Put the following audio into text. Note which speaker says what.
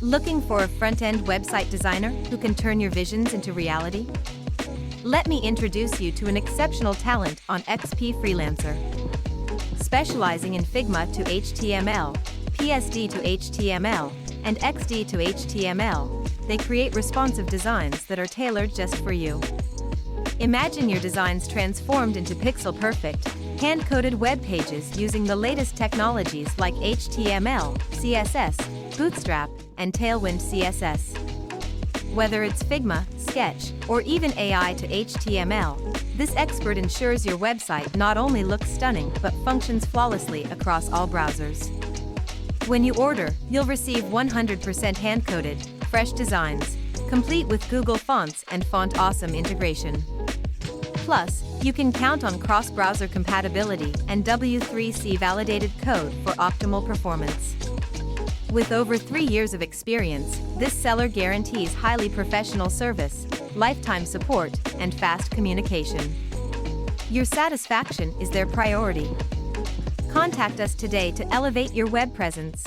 Speaker 1: Looking for a front-end website designer who can turn your visions into reality? Let me introduce you to an exceptional talent on XP Freelancer. Specializing in Figma to HTML, PSD to HTML, and XD to HTML, they create responsive designs that are tailored just for you. Imagine your designs transformed into pixel-perfect, hand-coded web pages using the latest technologies like HTML, CSS, Bootstrap, and Tailwind CSS. Whether it's Figma, Sketch, or even AI to HTML, this expert ensures your website not only looks stunning but functions flawlessly across all browsers. When you order, you'll receive 100% hand-coded, fresh designs, complete with Google Fonts and Font Awesome integration. Plus, you can count on cross-browser compatibility and W3C validated code for optimal performance. With over 3 years of experience, this seller guarantees highly professional service, lifetime support, and fast communication. Your satisfaction is their priority. Contact us today to elevate your web presence.